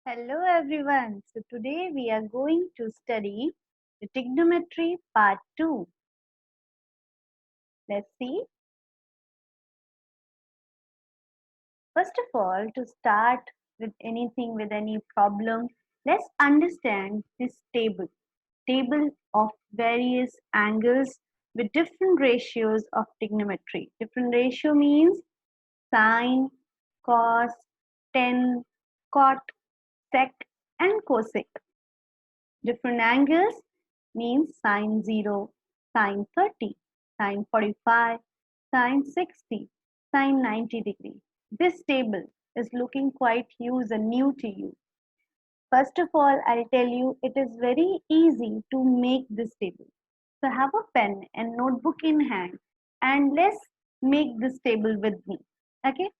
Hello everyone. So today we are going to study the trigonometry part 2. Let's see. First of all, to start with anything, with any problem, let's understand this table. Table of various angles with different ratios of trigonometry. Different ratio means sine, cos, tan, cot, sec and cosec. Different angles means sine 0, sine 30, sine 45, sine 60, sine 90 degree. This table is looking quite huge and new to you. First of all, I'll tell you it is very easy to make this table. So have a pen and notebook in hand and let's make this table with me. Okay,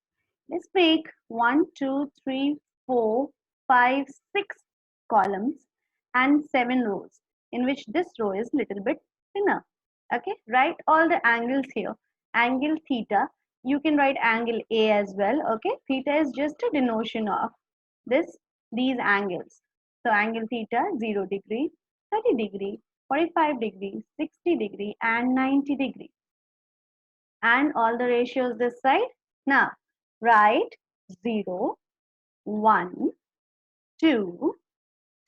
let's make 1, 2, 3, 4, 5, 6 columns and 7 rows, in which this row is little bit thinner. Okay, write all the angles here. Angle theta, you can write angle A as well. Okay, theta is just a denotation of these angles. So angle theta 0 degree, 30 degree, 45 degree, 60 degree and 90 degree. And all the ratios this side. Now write 0, 1, 2,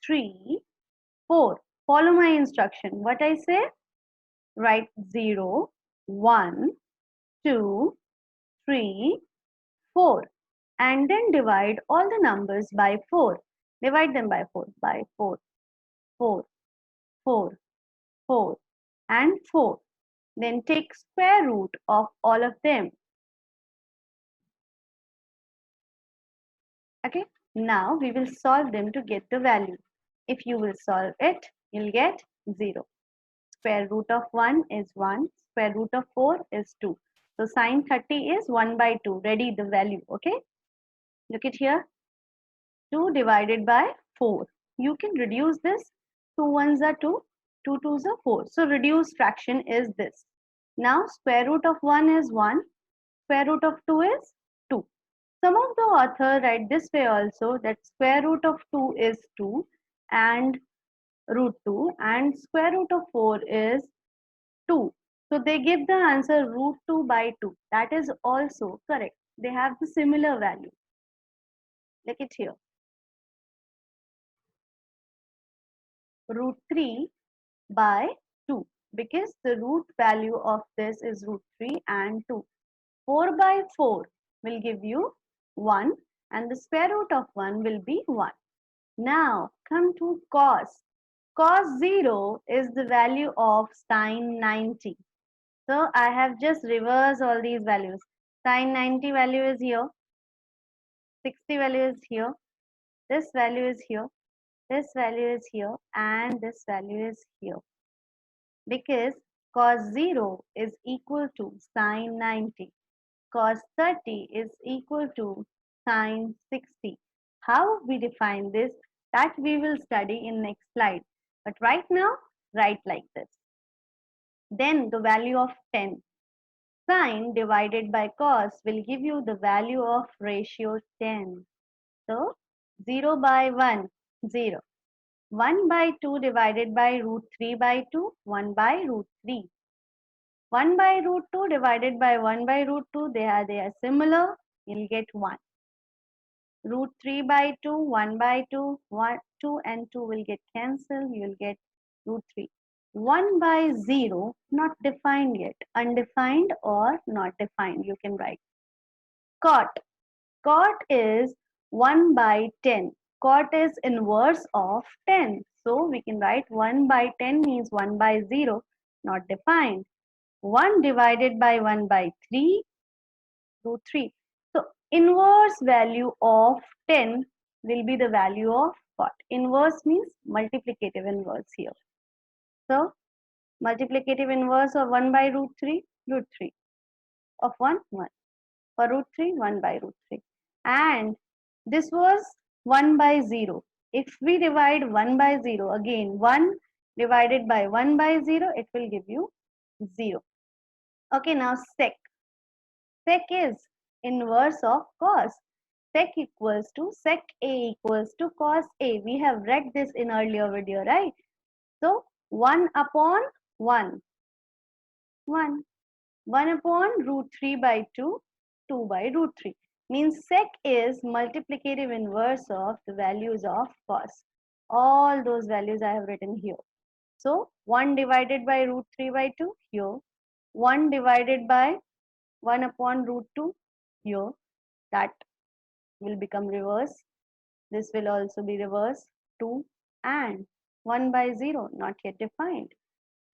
3, 4. Follow my instruction. What I say? Write 0, 1, 2, 3, 4. And then divide all the numbers by 4. Divide them by 4. By 4, 4, 4, 4 and 4. Then take square root of all of them. Okay. Now we will solve them to get the value. If you will solve it, you'll get 0. Square root of 1 is 1. Square root of 4 is 2. So sine 30 is 1 by 2. Ready the value. Okay. Look at here. 2 divided by 4. You can reduce this. 2 ones are 2. 2 twos are 4. So reduced fraction is this. Now square root of 1 is 1. Square root of 2 is 2. Some of the author write this way also, that square root of 2 is 2 and root 2 and square root of 4 is 2. So they give the answer root 2 by 2. That is also correct. They have the similar value. Look it here. Root 3 by 2, because the root value of this is root 3 and 2. 4 by 4 will give you 1 and the square root of 1 will be 1. Now come to cos. Cos 0 is the value of sine 90. So I have just reversed all these values. Sine 90 value is here. 60 value is here. This value is here. This value is here. And this value is here. Because cos 0 is equal to sine 90. Cos 30 is equal to sine 60. How we define this, that we will study in next slide. But right now, write like this. Then the value of 10. Sine divided by cos will give you the value of ratio 10. So 0 by 1, 0. 1 by 2 divided by root 3 by 2, 1 by root 3. 1 by root 2 divided by 1 by root 2, they are similar, you'll get 1. Root 3 by 2, 1 by 2, 1, 2 and 2 will get cancelled, you'll get root 3. 1 by 0, not defined yet, undefined or not defined, you can write. Cot. Cot is 1 by 10. Cot is inverse of 10. So we can write 1 by 10 means 1 by 0, not defined. 1 divided by 1 by 3, root 3. So inverse value of 10 will be the value of cot. Inverse means multiplicative inverse here. So multiplicative inverse of 1 by root 3, root 3 of 1, 1. For root 3, 1 by root 3. And this was 1 by 0. If we divide 1 by 0, again 1 divided by 1 by 0, it will give you 0. Okay, now sec. Sec is inverse of cos. sec equals to sec A equals to cos A. We have read this in earlier video, right? So 1 upon 1, 1. 1 upon root 3 by 2, 2 by root 3. Means sec is multiplicative inverse of the values of cos. All those values I have written here. So 1 divided by root 3 by 2 here. 1 divided by 1 upon root 2 here. That will become reverse. This will also be reverse. 2 and 1 by 0 not yet defined.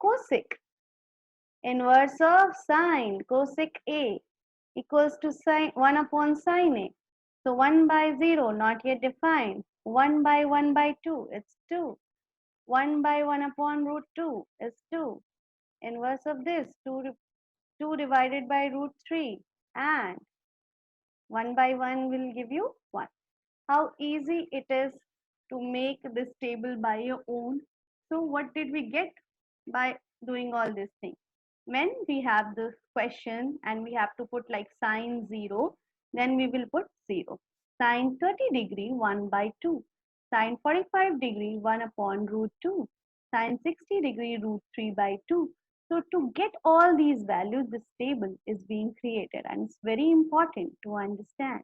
Cosec, inverse of sine, cosec A equals to sine 1 upon sine A. So 1 by 0 not yet defined. 1 by 1 by 2 it's 2. 1 by 1 upon root 2 is 2. Inverse of this 2 divided by root 3 and 1 by 1 will give you 1. How easy it is to make this table by your own. So what did we get by doing all these things? When we have the question and we have to put like sine 0, then we will put 0. Sine 30 degree 1 by 2. Sine 45 degree 1 upon root 2. Sine 60 degree root 3 by 2. So to get all these values, this table is being created and it's very important to understand.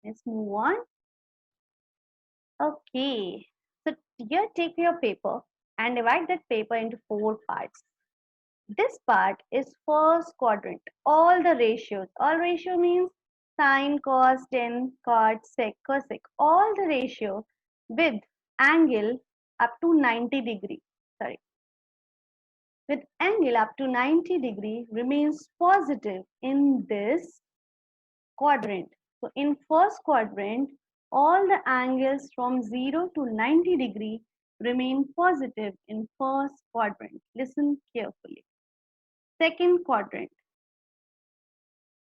Let's move on. Okay, so here take your paper and divide that paper into 4 parts. This part is first quadrant, all the ratios. All ratio means sine, cos, tan, cot, sec, cosec. All the ratio with angle up to 90 degree. Sorry. With angle up to 90 degree remains positive in this quadrant. So in first quadrant, all the angles from 0 to 90 degree remain positive in first quadrant. Listen carefully. Second quadrant.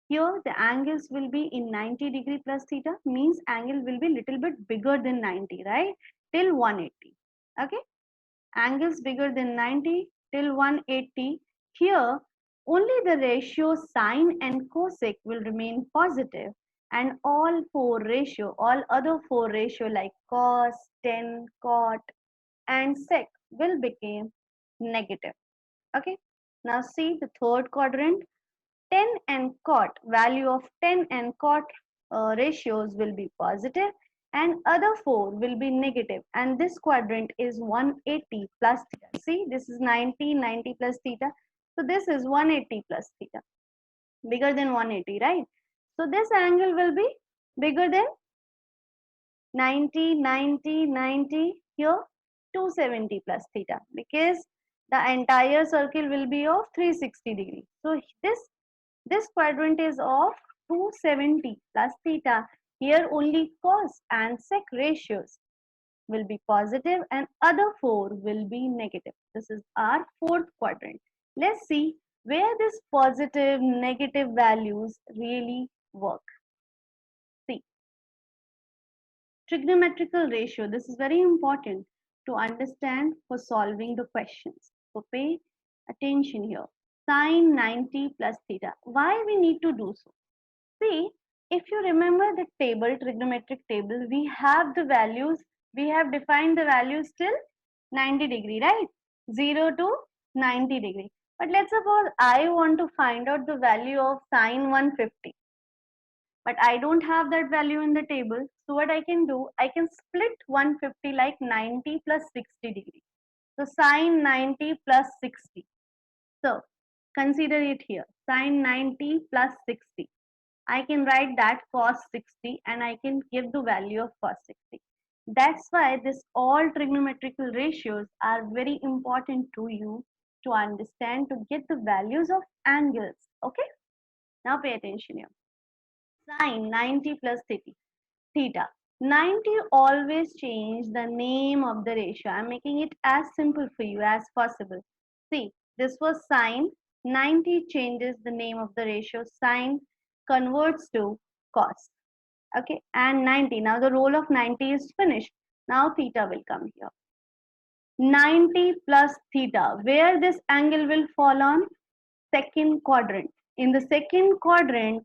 Here the angles will be in 90 degree plus theta, means angle will be little bit bigger than 90, right? Till 180. Okay. Angles bigger than 90 till 180. Here only the ratio sine and cosec will remain positive and all other four ratio like cos, tan, cot and sec will become negative. Okay. Now see the third quadrant. Tan and cot, value of tan and cot ratios will be positive and other four will be negative, and this quadrant is 180 plus theta. See, this is 90 plus theta, so this is 180 plus theta, bigger than 180, right? So this angle will be bigger than 90 here, 270 plus theta, because the entire circle will be of 360 degree. So this quadrant is of 270 plus theta. Here only cos and sec ratios will be positive and other four will be negative. This is our fourth quadrant. Let's see where this positive, negative values really work. See, trigonometrical ratio. This is very important to understand for solving the questions. So pay attention here. Sine 90 plus theta. Why we need to do so? See, if you remember the table, trigonometric table, we have the values, we have defined the values till 90 degree, right? 0 to 90 degree. But let's suppose I want to find out the value of sine 150. But I don't have that value in the table. So what I can do, I can split 150 like 90 plus 60 degree. So sine 90 plus 60. So consider it here, sine 90 plus 60. I can write that cos 60 and I can give the value of cos 60. That's why this all trigonometrical ratios are very important to you to understand, to get the values of angles. Okay. Now pay attention here. Sine 90 plus theta. 90 always change the name of the ratio. I'm making it as simple for you as possible. See, this was sine. 90 changes the name of the ratio. Sine converts to cos. Okay, and 90. Now the role of 90 is finished. Now theta will come here. 90 plus theta. Where this angle will fall on? Second quadrant. In the second quadrant,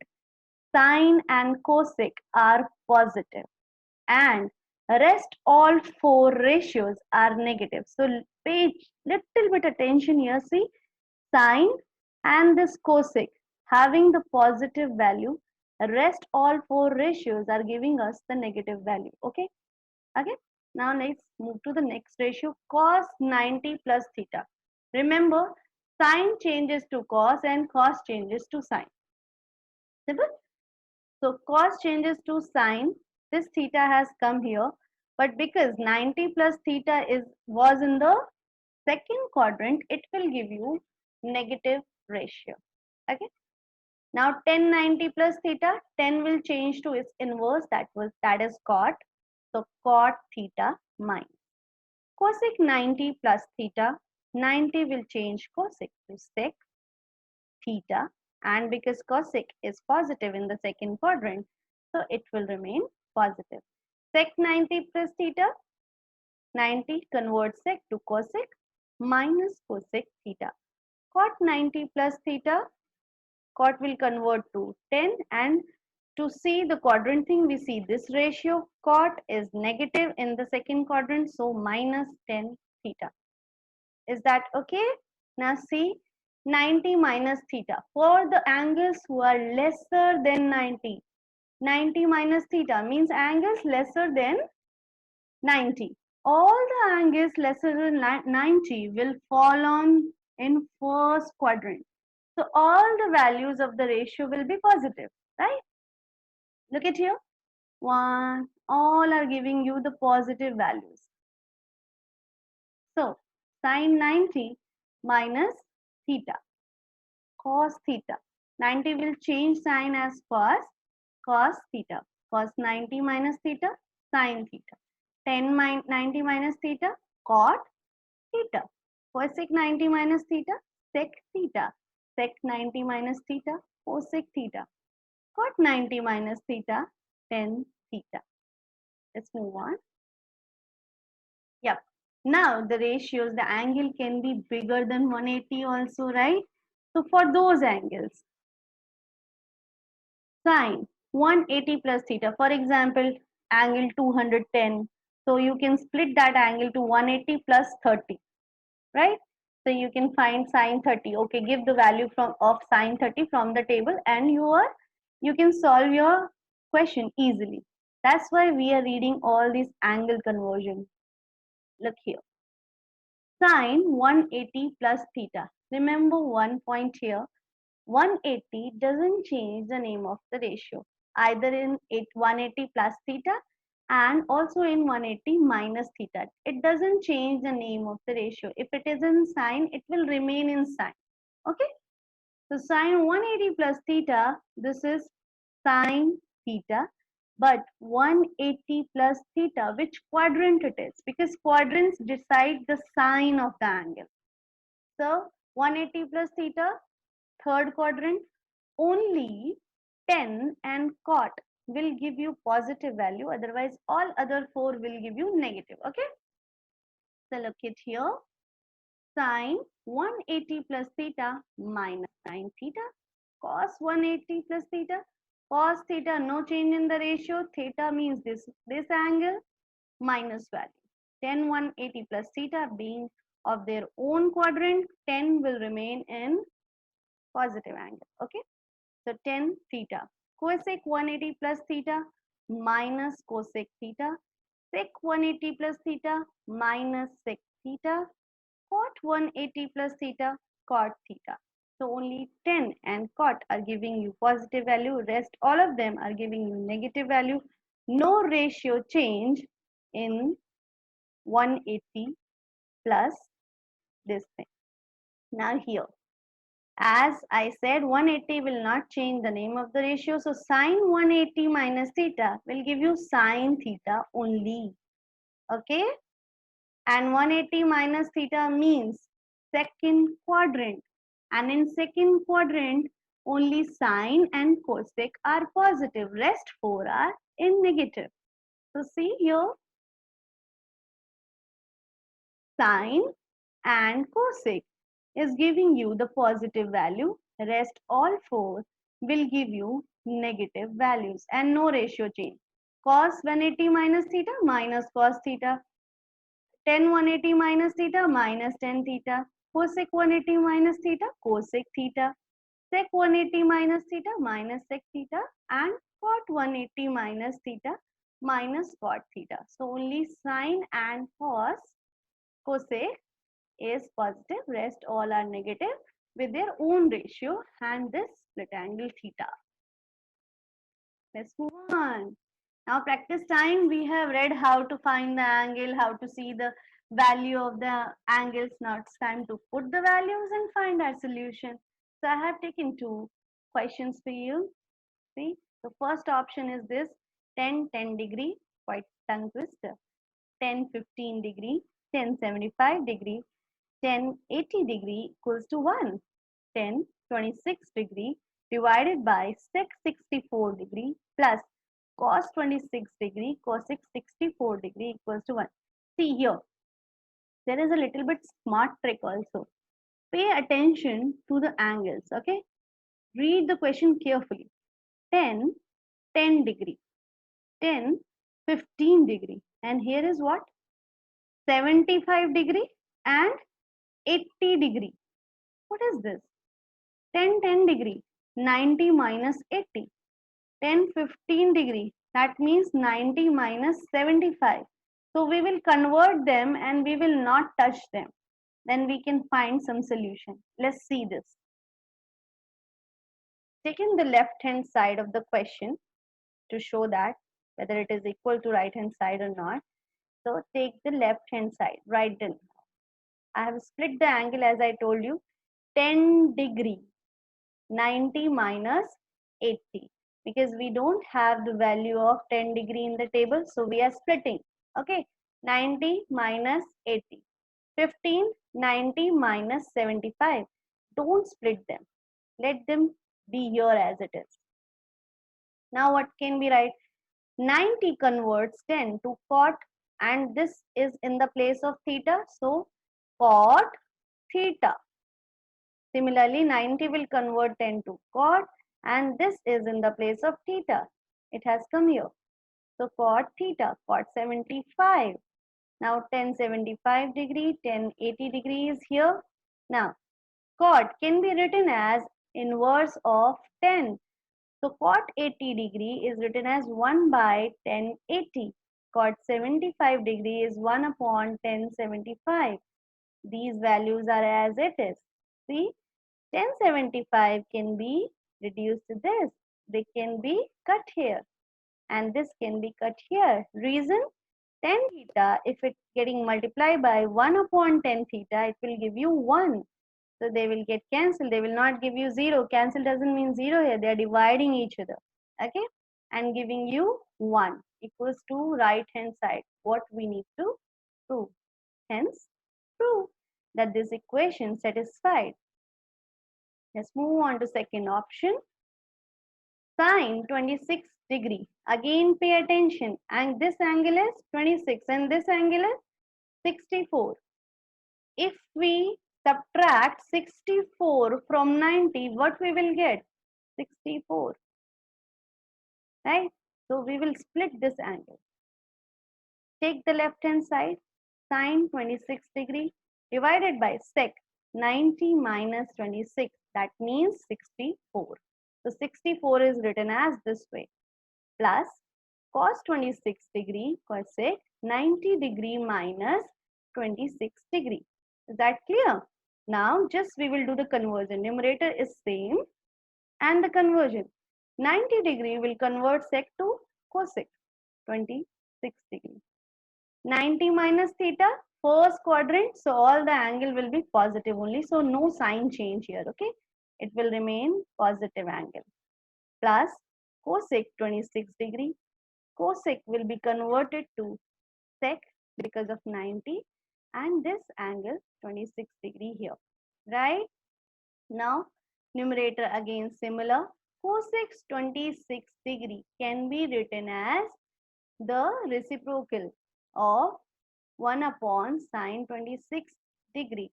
sine and cosec are positive, and rest all four ratios are negative. So pay little bit attention here. See, sine and this cosec having the positive value, rest all four ratios are giving us the negative value. Okay. Okay. Now let's move to the next ratio, cos 90 plus theta. Remember, sine changes to cos and cos changes to sine. Simple. So cos changes to sine. This theta has come here, but because 90 plus theta was in the second quadrant, it will give you negative ratio. Okay. Now 1090 plus theta, 10 will change to its inverse, that is cot. So cot theta minus cosec 90 plus theta, 90 will change cosec to sec theta, and because cosec is positive in the second quadrant, so it will remain positive. Sec 90 plus theta, 90 converts sec to cosec minus cosec theta. Cot 90 plus theta, cot will convert to 10, and to see the quadrant thing, we see this ratio, cot is negative in the second quadrant, so minus 10 theta. Is that okay? Now see, 90 minus theta. For the angles who are lesser than 90, 90 minus theta means angles lesser than 90. All the angles lesser than 90 will fall on in first quadrant. So all the values of the ratio will be positive, right? Look at here. 1, all are giving you the positive values. So sine 90 minus theta, cos theta. 90 will change sign as cos theta. Cos 90 minus theta, sine theta. 90 minus theta, cot theta. Cosec 90 minus theta, sec theta. Sec 90 minus theta, cosec theta. Cot 90 minus theta, tan theta. Let's move on. Yep. Now the ratios, the angle can be bigger than 180 also, right? So for those angles, sine 180 plus theta, for example, angle 210. So you can split that angle to 180 plus 30, right? So you can find sine 30. Okay, give the value of sine 30 from the table, and you can solve your question easily. That's why we are reading all these angle conversion. Look here. Sine 180 plus theta. Remember one point here. 180 doesn't change the name of the ratio, either in 180 plus theta and also in 180 minus theta. It doesn't change the name of the ratio. If it is in sine, it will remain in sine. Okay. So sine 180 plus theta, this is sine theta. But 180 plus theta, which quadrant it is? Because quadrants decide the sign of the angle. So 180 plus theta, third quadrant, only tan and cot will give you positive value, otherwise all other four will give you negative. Okay. So look at here. Sine 180 plus theta minus sine theta, cos 180 plus theta, cos theta, no change in the ratio, theta means this angle, minus value. Tan 180 plus theta being of their own quadrant, tan will remain in positive angle. Okay. So tan theta. Cosec 180 plus theta minus cosec theta. Sec 180 plus theta minus sec theta. Cot 180 plus theta, cot theta. So only tan and cot are giving you positive value. Rest all of them are giving you negative value. No ratio change in 180 plus this thing. Now here, as I said, 180 will not change the name of the ratio. So sine 180 minus theta will give you sine theta only. Okay. And 180 minus theta means second quadrant. And in second quadrant, only sine and cosec are positive. Rest 4 are in negative. So see here, sine and cosec is giving you the positive value. Rest all 4 will give you negative values and no ratio change. cos 180 minus theta minus cos theta, tan 180 minus theta minus tan theta, cosec 180 minus theta cosec theta, sec 180 minus theta minus sec theta, and cot 180 minus theta minus cot theta. So only sine and cos, cosec is positive, rest all are negative with their own ratio, and this split angle theta. Let's move on. Now practice time. We have read how to find the angle, how to see the value of the angles. Now it's time to put the values and find our solution. So I have taken two questions for you. See, the first option is this: 10 degree, quite tongue twister. 10 15 degree, 10 75 degree, 10 80 degree equals to 1. 10 26 degree divided by sec 64 degree plus cos 26 degree cosec 64 degree equals to 1. See here, there is a little bit smart trick also. Pay attention to the angles, okay? Read the question carefully. 10, 10 degree, 10, 15 degree, and here is what? 75 degree and 80 degree. What is this? 10 degree, 90 minus 80. 10 15 degree, that means 90 minus 75. So we will convert them and we will not touch them. Then we can find some solution. Let's see this. Taking the left hand side of the question to show that whether it is equal to right hand side or not. So take the left hand side, write down. I have split the angle as I told you. 10 degree, 90 minus 80, because we don't have the value of 10 degree in the table, so we are splitting. Okay, 90 minus 80, 15, 90 minus 75. Don't split them, let them be here as it is. Now what can we write? 90 converts 10 to cot, and this is in the place of theta, so cot theta. Similarly, 90 will convert 10 to cot, and this is in the place of theta. It has come here. So cot theta, cot 75. Now 10 75 degree, 10 80 degree is here. Now cot can be written as inverse of 10. So cot 80 degree is written as 1 by 1080. Cot 75 degree is 1 upon 1075. These values are as it is. See, 1075 can be reduced to this. They can be cut here. And this can be cut here. Reason? Tan theta, if it's getting multiplied by 1 upon tan theta, it will give you 1. So they will get cancelled. They will not give you 0. Cancel doesn't mean 0 here. They are dividing each other. Okay? And giving you 1 equals to right hand side. What we need to prove. Hence, prove that this equation satisfied. Let's move on to second option. Sine 26 degree. Again pay attention. And this angle is 26 and this angle is 64. If we subtract 64 from 90, what we will get? 64. Right? So we will split this angle. Take the left hand side. Sine 26 degree divided by sec 90 minus 26. That means 64. So 64 is written as this way. Plus cos 26 degree cosec 90 degree minus 26 degree. Is that clear? Now just we will do the conversion. Numerator is same and the conversion. 90 degree will convert sec to cosec 26 degree. 90 minus theta, first quadrant, so all the angle will be positive only, so no sign change here. Okay, it will remain positive angle. Plus cosec 26 degree, cosec will be converted to sec because of 90, and this angle 26 degree here. Right? Now numerator again similar. Cosec 26 degree can be written as the reciprocal of 1 upon sine 26 degree.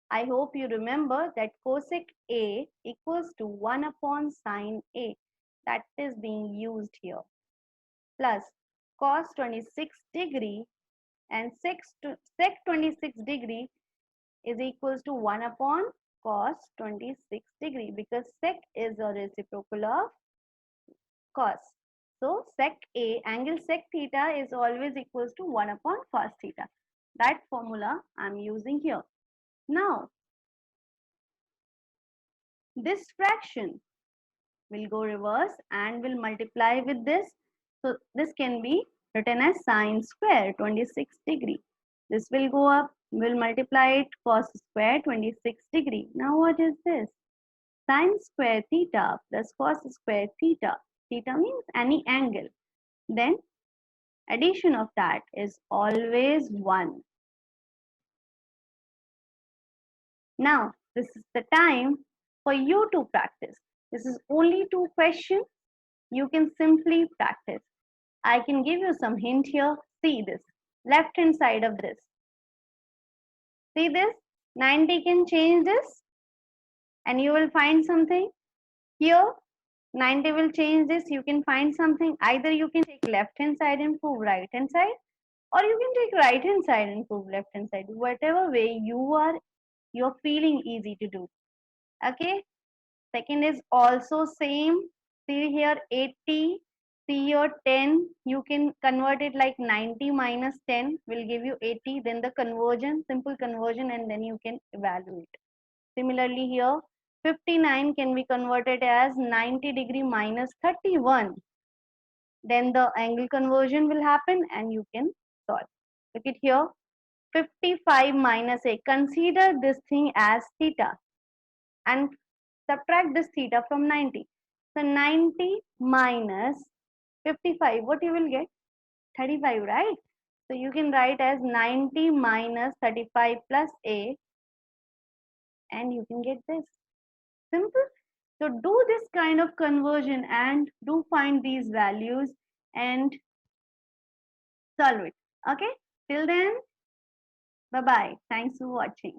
I hope you remember that cosec A equals to 1 upon sine A. That is being used here. Plus cos 26 degree and sec 26 degree is equals to 1 upon cos 26 degree because sec is a reciprocal of cos. So sec A, angle sec theta is always equals to 1 upon cos theta. That formula I'm using here. Now, this fraction will go reverse and will multiply with this. So this can be written as sine square 26 degree. This will go up, will multiply it cos square 26 degree. Now what is this? Sine square theta plus cos square theta. Theta means any angle. Then addition of that is always 1. Now this is the time for you to practice. This is only 2 questions. You can simply practice. I can give you some hint here. See this, left hand side of this. See this, 90 can change this and you will find something. Here, 90 will change this, you can find something. Either you can take left hand side and prove right hand side, or you can take right hand side and prove left hand side. Whatever way you're feeling easy to do. Okay. Second is also same. See here 80. See your 10. You can convert it like 90 minus 10 will give you 80. Then the conversion, simple conversion, and then you can evaluate. Similarly here 59 can be converted as 90 degree minus 31. Then the angle conversion will happen and you can solve. Look at here 55 minus a. Consider this thing as theta and subtract this theta from 90. So 90 minus 55, what you will get? 35, right? So you can write as 90 minus 35 plus a and you can get this. Simple. So do this kind of conversion and do find these values and solve it. Okay. Till then, bye-bye. Thanks for watching.